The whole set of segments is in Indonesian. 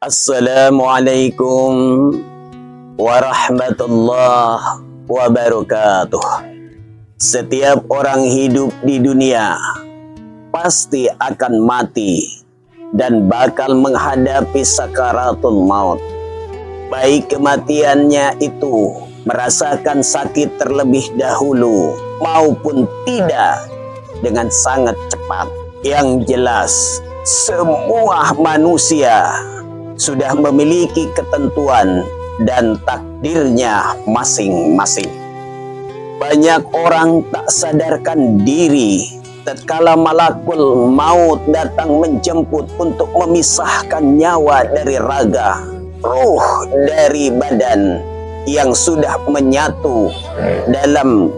Assalamualaikum warahmatullahi wabarakatuh. Setiap orang hidup di dunia pasti akan mati dan bakal menghadapi sakaratul maut. Baik kematiannya itu merasakan sakit terlebih dahulu maupun tidak dengan sangat cepat. Yang jelas, semua manusia sudah memiliki ketentuan dan takdirnya masing-masing. Banyak orang tak sadarkan diri tatkala malakul maut datang menjemput untuk memisahkan nyawa dari raga, ruh dari badan yang sudah menyatu dalam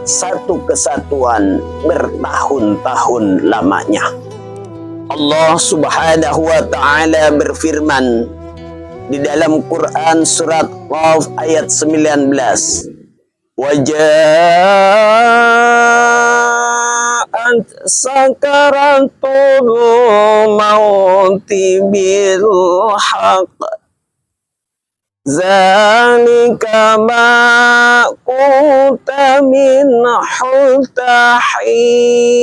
satu kesatuan bertahun-tahun lamanya. Allah Subhanahu wa Ta'ala berfirman di dalam Quran surat Qaf ayat 19, "Waja'at sakaratul mauti bil haqq zalika ma kunta minhu tahid."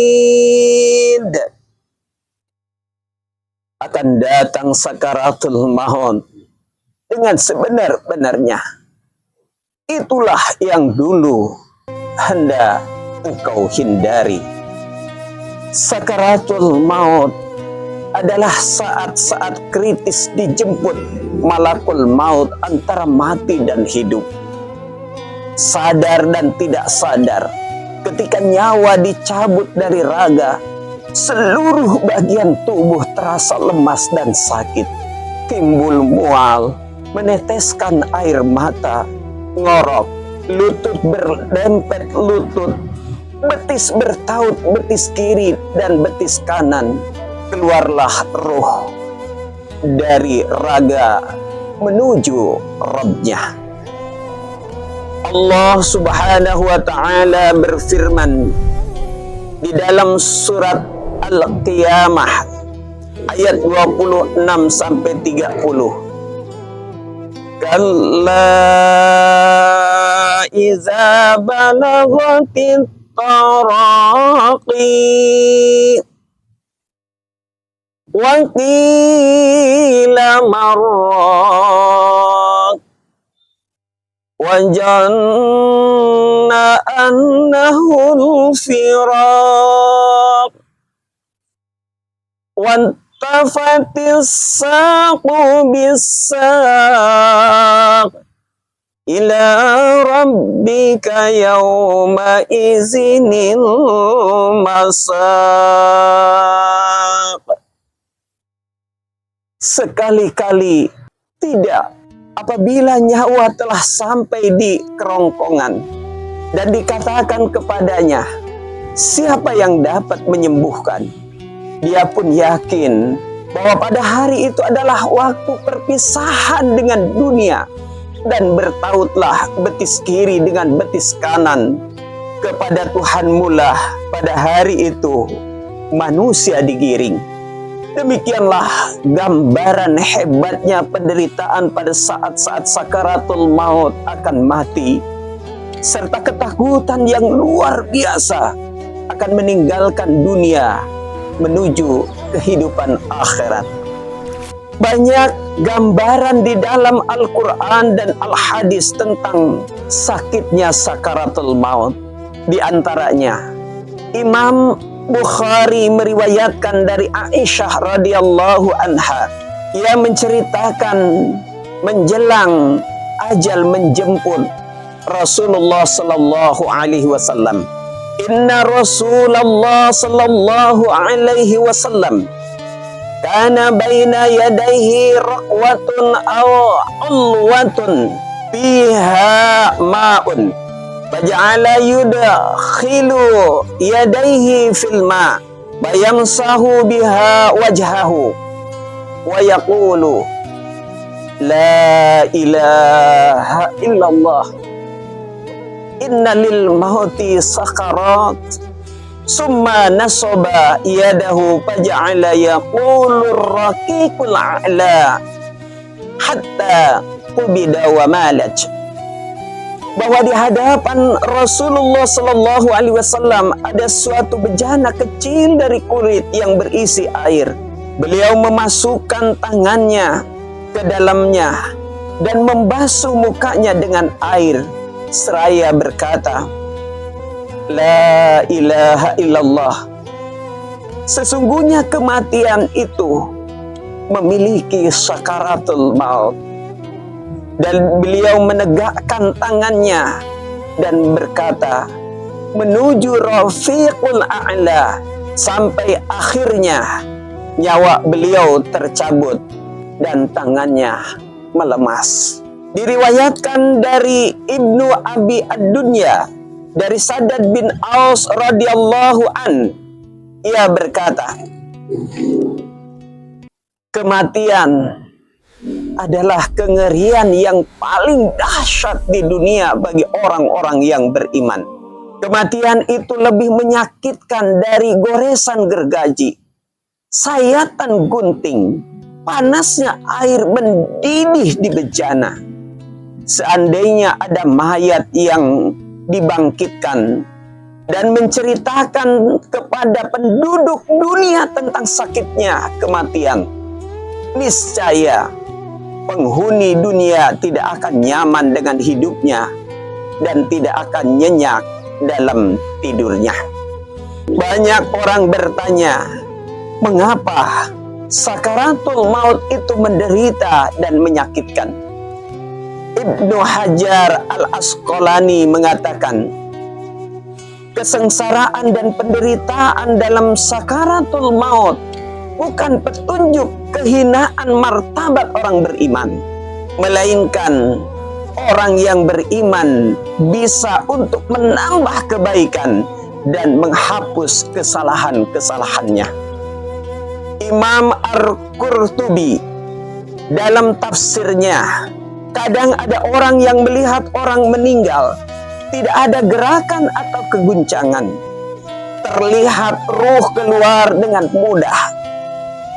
Akan datang sakaratul maut dengan sebenar-benarnya. Itulah yang dulu hendak engkau hindari. Sakaratul maut adalah saat-saat kritis dijemput malakul maut antara mati dan hidup. Sadar dan tidak sadar, ketika nyawa dicabut dari raga, seluruh bagian tubuh terasa lemas dan sakit. Timbul mual, meneteskan air mata, ngorok, lutut berdempet lutut, betis bertaut betis kiri dan betis kanan. Keluarlah roh dari raga menuju Rabbnya. Allah Subhanahu wa Ta'ala berfirman di dalam surat Al-Qiyamah ayat 26 sampai 30. Kalla iza balaghatit taraqi wa qila marraq wa janna annahu firaq wantafatis saqu bis-saq ila rabbika yawma izinil masaq. Sekali-kali tidak apabila nyawa telah sampai di kerongkongan dan dikatakan kepadanya, siapa yang dapat menyembuhkan? Dia pun yakin bahwa pada hari itu adalah waktu perpisahan dengan dunia, dan bertautlah betis kiri dengan betis kanan kepada Tuhanmu lah. Pada hari itu manusia digiring. Demikianlah gambaran hebatnya penderitaan pada saat-saat sakaratul maut akan mati, serta ketakutan yang luar biasa akan meninggalkan dunia menuju kehidupan akhirat. Banyak gambaran di dalam Al-Quran dan Al-Hadis tentang sakitnya sakaratul maut. Di antaranya, Imam Bukhari meriwayatkan dari Aisyah radhiyallahu anha. Ia menceritakan menjelang ajal menjemput Rasulullah sallallahu alaihi wasallam. Inna Rasulullah sallallahu alaihi wasallam kana baina yadayhi raqwatun aw ulwatun fiha ma'un faja'ala yudkhilu yadayhi fil ma' bayamsahu biha wajhahu wa yaqulu la ilaha illallah inna lil mauti sakarat. Summa nasaba yadahu faja'ala yaqulur raqiqul a'la hatta qubida wa malaj. Bahwa di hadapan Rasulullah Sallallahu Alaihi Wasallam ada suatu bejana kecil dari kulit yang berisi air. Beliau memasukkan tangannya ke dalamnya dan membasuh mukanya dengan air seraya berkata, La ilaha illallah. Sesungguhnya kematian itu memiliki sakaratul maut. Dan beliau menegakkan tangannya dan berkata, menuju Rafiqul A'la, sampai akhirnya nyawa beliau tercabut dan tangannya melemas. Diriwayatkan dari Ibnu Abi Ad-Dunya dari Shaddad bin Aus radhiyallahu an, ia berkata, kematian adalah kengerian yang paling dahsyat di dunia bagi orang-orang yang beriman. Kematian itu lebih menyakitkan dari goresan gergaji, sayatan gunting, panasnya air mendidih di bejana. Seandainya ada mayat yang dibangkitkan dan menceritakan kepada penduduk dunia tentang sakitnya kematian, niscaya penghuni dunia tidak akan nyaman dengan hidupnya dan tidak akan nyenyak dalam tidurnya. Banyak orang bertanya, mengapa sakaratul maut itu menderita dan menyakitkan? Ibnu Hajar Al-Asqalani mengatakan, kesengsaraan dan penderitaan dalam sakaratul maut bukan petunjuk kehinaan martabat orang beriman, melainkan orang yang beriman bisa untuk menambah kebaikan dan menghapus kesalahan-kesalahannya. Imam Al-Qurtubi dalam tafsirnya, kadang ada orang yang melihat orang meninggal, tidak ada gerakan atau keguncangan, terlihat ruh keluar dengan mudah.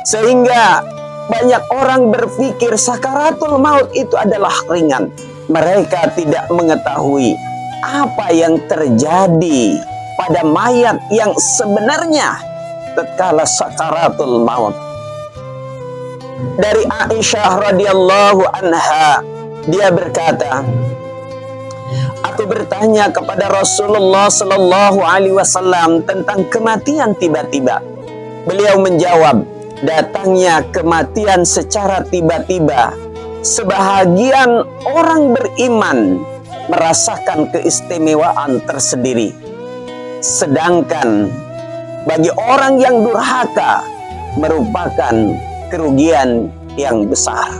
Sehingga banyak orang berpikir sakaratul maut itu adalah ringan. Mereka tidak mengetahui apa yang terjadi pada mayat yang sebenarnya tatkala sakaratul maut. Dari Aisyah radhiyallahu anha, dia berkata, aku bertanya kepada Rasulullah Sallallahu Alaihi Wasallam tentang kematian tiba-tiba. Beliau menjawab, datangnya kematian secara tiba-tiba. Sebahagian orang beriman merasakan keistimewaan tersendiri. Sedangkan bagi orang yang durhaka merupakan kerugian yang besar.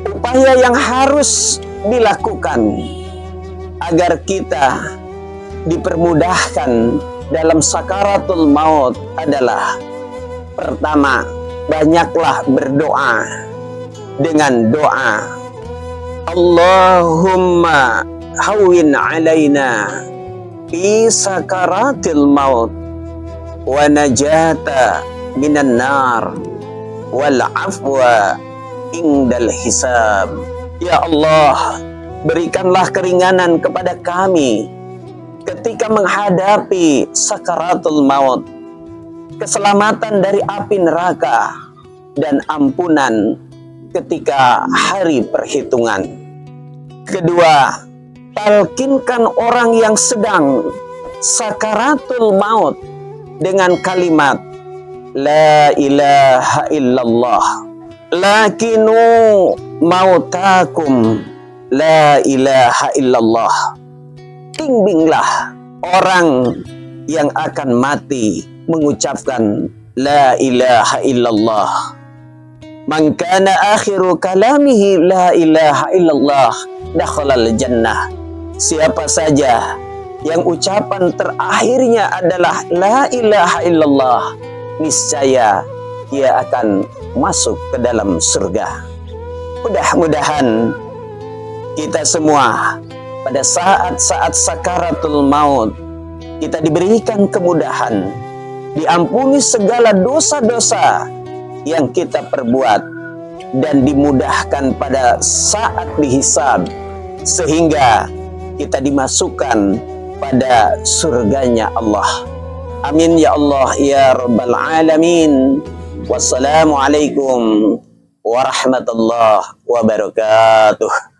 Upaya yang harus dilakukan agar kita dipermudahkan dalam sakaratul maut adalah, pertama, banyaklah berdoa dengan doa Allahumma hawwin alaina fi sakaratil maut wa najata minan nar wal afwa indal hisab. Ya Allah, berikanlah keringanan kepada kami ketika menghadapi sakaratul maut, keselamatan dari api neraka, dan ampunan ketika hari perhitungan. Kedua, talkinkan orang yang sedang sakaratul maut dengan kalimat La ilaha illallah, lakinu mautakum la ilaha illallah. Bimbinglah orang yang akan mati mengucapkan La ilaha illallah. Man kana akhiru kalamihi la ilaha illallah dakhalal jannah. Siapa saja yang ucapan terakhirnya adalah La ilaha illallah, niscaya dia akan masuk ke dalam surga. Mudah-mudahan kita semua pada saat-saat sakaratul maut kita diberikan kemudahan, diampuni segala dosa-dosa yang kita perbuat, dan dimudahkan pada saat dihisab, sehingga kita dimasukkan pada surganya Allah. Amin ya Allah ya Rabbal Alamin. Wassalamualaikum warahmatullahi wabarakatuh.